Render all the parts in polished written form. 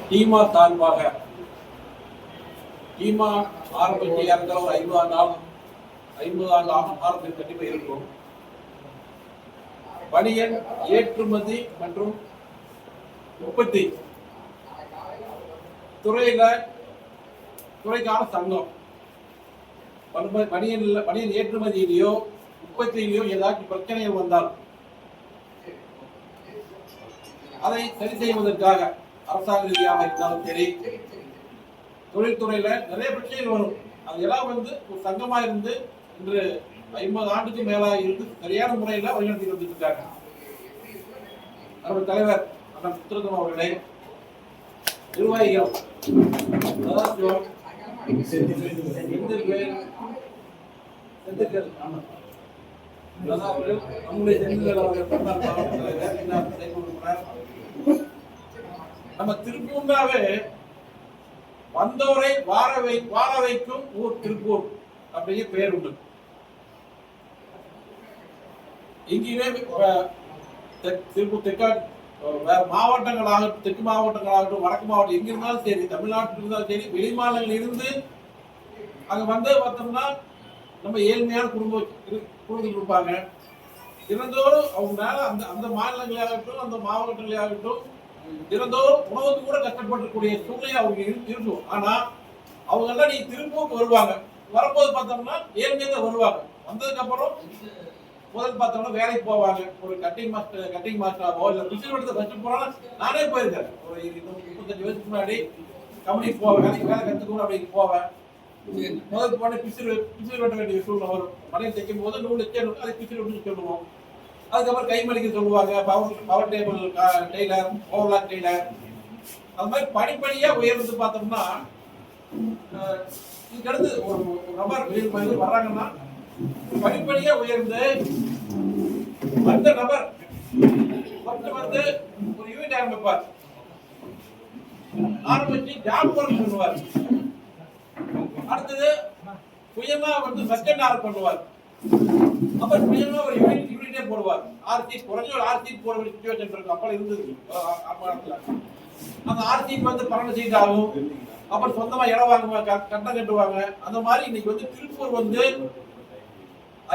டீமா சார்பாக டீமா ஆரம்பித்து இறந்த ஒரு 50 ஆண்டு ஆரம்பத்தில் கண்டிப்பாக இருக்கும். பனியன் ஏற்றுமதி மற்றும் உற்பத்தி துறைக்கான சங்கம். பனியன் ஏற்றுமதியிலேயோ உற்பத்தியிலேயோ ஏதாச்சும் பிரச்சனைகள் வந்தால் அதை சரி செய்வதற்காக அரசாங்க ரீதியாக இருந்தாலும் சரி, தொழில்துறையில நிறைய பிரச்சனைகள் வரும். அது எல்லாம் ஒரு சங்கமா இருந்து இன்று 50 ஆண்டுக்கு மேலாக இருந்து சரியான முறையில் வழிநடத்தி வந்துட்டு இருக்காங்க. நம்ம தலைவர் அண்ணன் புத்திரதம் அவர்களை நிர்வாகிகள் நம்ம திருப்பூர்னாவே வந்தோரை வாழ வைக்கும் ஊர் திருப்பூர் அப்படிங்கிற பெயர் உண்டு. எங்கேயுமே திருப்பூர் வேற மாவட்டங்களாகட்டும், தெற்கு மாவட்டங்களாகட்டும், வடக்கு மாவட்டம் எங்க இருந்தாலும் சரி, தமிழ்நாட்டில் இருந்தாலும் சரி, வெளி மாநிலங்கள் இருந்து அங்க பார்த்தோம்னா நம்ம ஏழ்மையான குடும்பத்தில் இருப்பாங்க. தினந்தோறும் அவங்க மேல அந்த மாநிலங்களாகட்டும், அந்த மாவட்டங்களாகட்டும் தினந்தோறும் உணவுக்கு கூட கஷ்டப்படக்கூடிய சூழ்நிலை அவங்க இருக்கும். ஆனா அவங்க எல்லாம் நீ திருப்பூருக்கு வருவாங்க. வரும்போது பார்த்தோம்னா ஏழ்மையா தான் வருவாங்க. வந்ததுக்கு அப்புறம் முதல் பார்த்தோம்னா வேலைக்கு போவாங்க. ஒரு கட்டிங் மாஸ்டராவோ இல்ல பிசில் எடுத்து ஃபர்ஸ்ட் போனா நானே போயிருக்கேன். ஒரு 35 வருஷத்துக்கு முன்னாடி கம்பெனிக்கு போவேன், வேலை கற்றுக்கணும் அப்படின்னு போவேன். முதல் போன பிசில் வெட்ட வேண்டிய சூழ்நிலை வரும். மனைவி தைக்கும் போது நூல் அதை பிசில் வெட்டு சொல்லுவோம். அதுக்கப்புறம் கை மடிக்க சொல்லுவாங்க, power table tailor, overlock tailor. அது மாதிரி படிப்படியா உயர்ந்து பார்த்தோம்னா இதுக்கடுத்து ஒரு நபர் வெளியில் வர்றாங்கன்னா படிப்படியா உயர்ந்து அந்த நபர் ஒரு யூனிட் ஆரம்பிப்பார். ஆரம்பிச்சு ஜாப் ஒர்க் பண்ணுவார். அடுத்தது சுயமா செகண்ட் ஆர்டர் பண்ணுவார். அப்புறம் சுயமா ஒரு யூனிட்டே போடுவார். குறைஞ்ச ஒரு ஆர்சி போட வேண்டிய சிச்சுவேஷன் இருக்கு. அப்ப இருந்தது அந்த ஆர்சி 12 சீட் ஆகும். அப்புறம் சொந்தமா இடம் வாங்குவாங்க, கட்டம் கட்டுவாங்க. அந்த மாதிரி இன்னைக்கு திருப்பூர்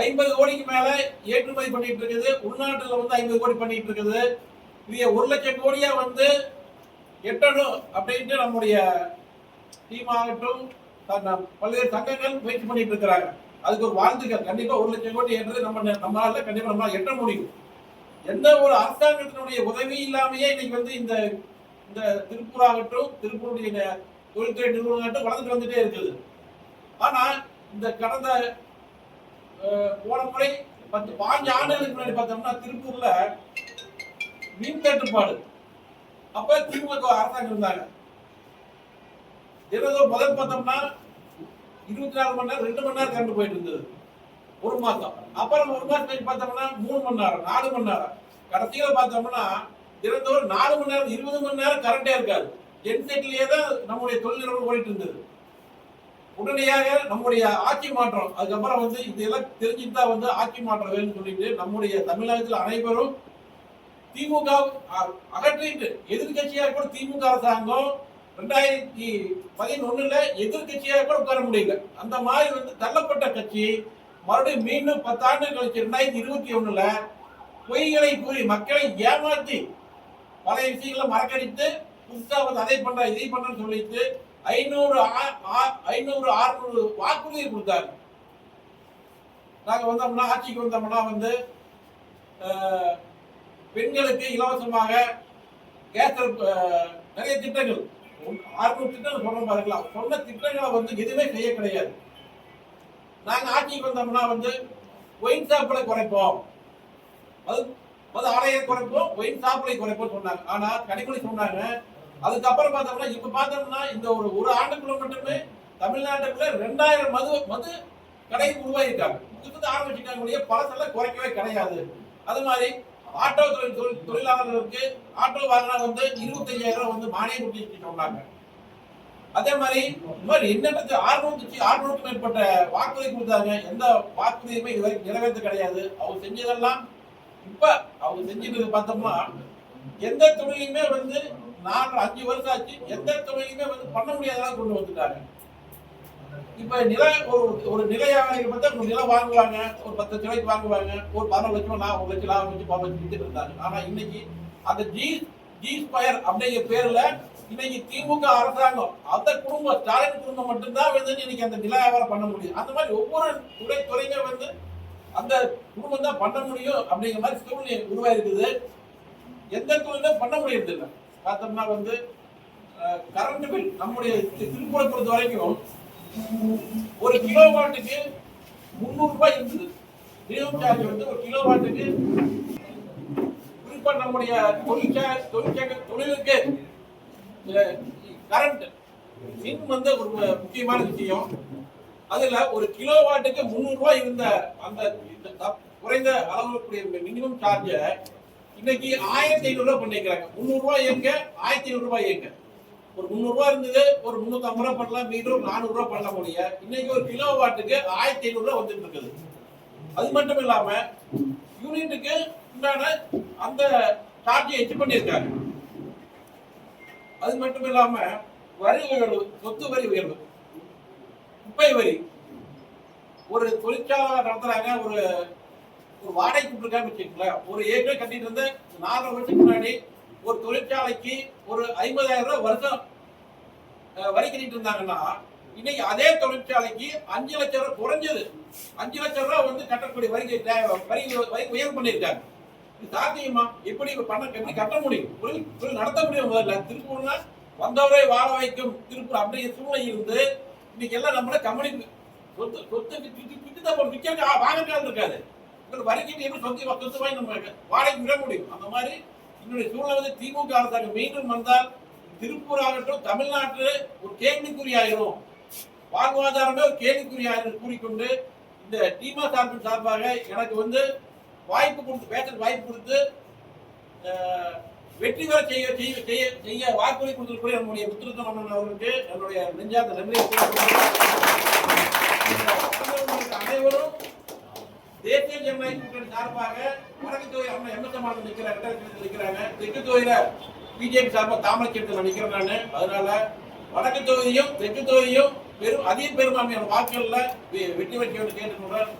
50 கோடிக்கு மேல ஏற்றுமதி பண்ணிட்டு இருக்குது. உள்நாட்டுல 50 கோடி பண்ணிட்டு இருக்குது. இது 1 லட்சம் கோடியா எட்டணும் அப்படின்ட்டு நம்முடைய டீம் ஆகட்டும், பல்வேறு சங்கங்கள் முயற்சி பண்ணிட்டு இருக்கிறாங்க. அதுக்கு ஒரு வாழ்த்துக்கள். கண்டிப்பா 1 லட்சம் கோடி ஏற்றது நம்மளால கண்டிப்பா நம்மளால எட்ட முடியும். எந்த ஒரு அரசாங்கத்தினுடைய உதவி இல்லாமையே இன்னைக்கு இந்த திருப்பூர் ஆகட்டும், திருப்பூருடைய தொழில்துறை நிறுவனங்கள் வளர்ந்துட்டு வந்துட்டே இருக்குது. ஆனா இந்த கடந்த போன முறை 5 ஆண்டுகளுக்கு முன்னாடி பார்த்தோம்னா திருப்பூர்ல மின் தட்டுப்பாடு. அப்ப திமுக அரசாங்கம் இருந்தாங்க. முதல் பார்த்தோம்னா 24 மணி நேரம் 2 மணி நேரம் கரண்ட் போயிட்டு இருந்தது ஒரு மாசம். அப்புறம் ஒரு மாசம் கழிச்சு பார்த்தோம்னா 3 மணி நேரம், 4 மணி நேரம். கடைசியில பார்த்தோம்னா தினந்தோறும் 4 மணி நேரம் 20 மணி நேரம் கரண்டே இருக்காது. ஜென்செட்லயே தான் நம்முடைய தொழில் நிறுவனம் ஓடிட்டு இருந்தது. உடனடியாக நம்முடைய ஆட்சி மாற்றம், அதுக்கப்புறம் இதெல்லாம் தெரிஞ்சுட்டு தான் ஆட்சி மாற்றம் வேணும்னு சொல்லிட்டு நம்முடைய தமிழகத்தில் அனைவரும் திமுக அகற்றிட்டு எதிர்கட்சியாக கூட திமுக அரசாங்கம் 2011 எதிர்கட்சியாக கூட உட்கார முடியல. அந்த மாதிரி தள்ளப்பட்ட கட்சி மறுபடியும் மீண்டும் 10 ஆண்டு கழிச்சு 2021 பொய்களை கூறி மக்களை ஏமாற்றி பல விஷயங்களை மறக்கடித்து புதுசா அதை பண்ற இதை பண்றன்னு சொல்லிட்டு 500 600 வாக்குறுதி கொடுத்தாங்க. நாங்க வந்தோம்னா ஆட்சிக்கு வந்தோம்னா பெண்களுக்கு இலவசமாக கேஸ் நிறைய திட்டங்கள் 600 திட்டங்கள் சொல்ல பாருங்களா. சொன்ன திட்டங்களை எதுவுமே செய்ய கிடையாது. நாங்க ஆட்சிக்கு வந்தோம்னா ஒயின் ஷாப்ல குறைப்போம், அது ஆலையை குறைப்போம், ஒயின் ஷாப்ல குறைப்போம் சொன்னாங்க. ஆனா கனிமொழி சொன்னாங்க. அதுக்கப்புறம் பார்த்தோம்னா இப்ப பார்த்தோம்னா இந்த ஒரு ஆண்டுக்குள்ள மட்டுமே தமிழ்நாட்டுக்குள்ள 2000 மது கடை உருவாயிருக்காங்க. புதுசு ஆரம்பிச்சிருக்காங்க. பழசெல்லாம் குறைக்கவே கிடையாது. அது மாதிரி ஆட்டோ தொழிலாளர்களுக்கு ஆட்டோ வாங்கினா 25,000 மானியம் கொடுத்து சொன்னாங்க. அதே மாதிரி எண்ணற்ற 600 மேற்பட்ட வாக்குறுதி கொடுத்தாங்க. எந்த வாக்குறுதியுமே இதுவரைக்கும் நிறைவேற்ற கிடையாது. அவங்க செஞ்சதெல்லாம் இப்ப அவங்க செஞ்சது பார்த்தோம்னா எந்த தொழிலையுமே வந்து 4-5 வருஷம் ஆச்சு, எந்த தொழிலையுமே வந்து பண்ண முடியாததான் கொண்டு வந்துட்டாங்க. இப்ப ஒரு நில வியாபாரிகள் பார்த்தா ஒரு நிலம் வாங்குவாங்க, ஒரு 10 லட்சம் ரூபாய்க்கு வாங்குவாங்க, ஒரு 14 லட்சம் 1 லட்சம் லாபம் வச்சு பணம் வித்துட்டு இருந்தாங்க. ஆனா இன்னைக்கு அந்த ஜி ஸ்கொயர் அப்படிங்கிற பேர்ல இன்னைக்கு திமுக அரசாங்கம், அந்த குடும்பம், ஸ்டாலின் குடும்பம் மட்டும்தான் வந்து இன்னைக்கு அந்த நில வியாபாரம் பண்ண முடியும். அந்த மாதிரி ஒவ்வொரு துறையுமே வந்து அந்த குடும்பம் தான் பண்ண முடியும் அப்படிங்கிற மாதிரி சூழ்நிலை உருவாயிருக்குது. எந்த தொழிலும் பண்ண முடியறது இல்லை. பார்த்தோம்னா வந்து கரண்ட் பில் நம்முடைய திருப்பூரை பொறுத்த வரைக்கும் ஒரு கிலோவாட்டுக்கு 300 ரூபாய் இருந்தது. மினிமம் சார்ஜ் வந்து ஒரு கிலோவாட்டுக்கு குறிப்பா நம்முடைய தொழிலுக்கு கரண்ட் மின் வந்து ஒரு முக்கியமான விஷயம். அதுல ஒரு கிலோவாட்டுக்கு 300 ரூபாய் இருந்த அந்த குறைந்த அளவுக்குரிய மினிமம் சார்ஜ இன்னைக்கு 1500 ரூபாய் பண்ணிக்கிறாங்க. 300 ரூபாய் எங்க, 1500 ரூபாய் எங்க? ஒரு 300 ரூபாய் இருந்தது, ஒரு 350 ரூபாய் பண்ணலாம், மீண்டும் 400 ரூபாய் பண்ண முடியும். இன்னைக்கு ஒரு கிலோ வாட்டுக்கு 1500 ரூபாய் வந்துட்டு இருக்குது. அது மட்டும் இல்லாம யூனிட்டுக்கு உண்டான அந்த சார்ஜை எச்சு பண்ணியிருக்காங்க. அது மட்டும் இல்லாம வரி உயர்வு, சொத்து வரி உயர்வு, குப்பை வரி. ஒரு தொழிற்சாலை நடத்துறாங்க, ஒரு வாடகை கொடுத்துருக்கான்னு வச்சுக்கோங்களேன். ஒரு ஏக்கர் கட்டிட்டு இருந்து 4 வருஷத்துக்கு முன்னாடி ஒரு தொழிற்சாலைக்கு ஒரு 50,000 ரூபாய் வருஷம் வரி கட்டிட்டு இருந்தாங்கன்னா இன்னைக்கு அதே தொழிற்சாலைக்கு 5 லட்சம் ரூபாய் குறைஞ்சது 5 லட்சம் ரூபாய் வந்து கட்டக்கூடிய வரி உயர்வு பண்ணியிருக்காங்க. இது சாத்தியமா? எப்படி கட்ட முடியும்? தொழில் நடத்த முடியும்? முதல்ல திருப்பூர்னா வந்தவரை வாழ வைக்கும் திருப்பூர் அப்படிங்கிற சூழ்நிலை இருந்து இன்னைக்கு எல்லாம் நம்மள கம்பெனி சொத்து வாங்கக்காது இருக்காது. வரிக்கிட்டு எப்படி சொத்து வாங்கி நம்ம வாடகைக்கு விட முடியும்? அந்த மாதிரி இன்னொரு சூழ்நிலை வந்து திமுக அரசாங்கம் மீண்டும் வந்தால் திருப்பூர் ஆகட்டும், தமிழ்நாட்டில் ஒரு கேள்விக்குறியாயிரும், வாழ்வாதாரமே ஒரு கேள்விக்குறியாயிரும் கூறிக்கொண்டு இந்த டீமா சார்பாக எனக்கு வந்து வாய்ப்பு கொடுத்து வெற்றி பெற செய்ய வாக்குறுதி கொடுத்திருக்கிற நம்முடைய முத்துரத்னம் அண்ணன் அவர்களுக்கு என்னுடைய நெஞ்சார்ந்த நன்றியை அனைவரும் தேசிய ஜனநாயக கூட்டணி சார்பாக வடக்கு தொகுதியில் அண்ணன் எம்எஸ்எம் நிற்கிறாங்க, தெற்கு தொகுதியில பிஜேபி சார்பாக தாமரைச்சேரத்தில் நிற்கிறேன் நான். அதனால வடக்கு தொகுதியும் தெற்கு தொகுதியும் அதிக பெரும்பான்மையான வாக்குகள்ல வெற்றி பெற்று கேட்டுக்கொள்றேன்.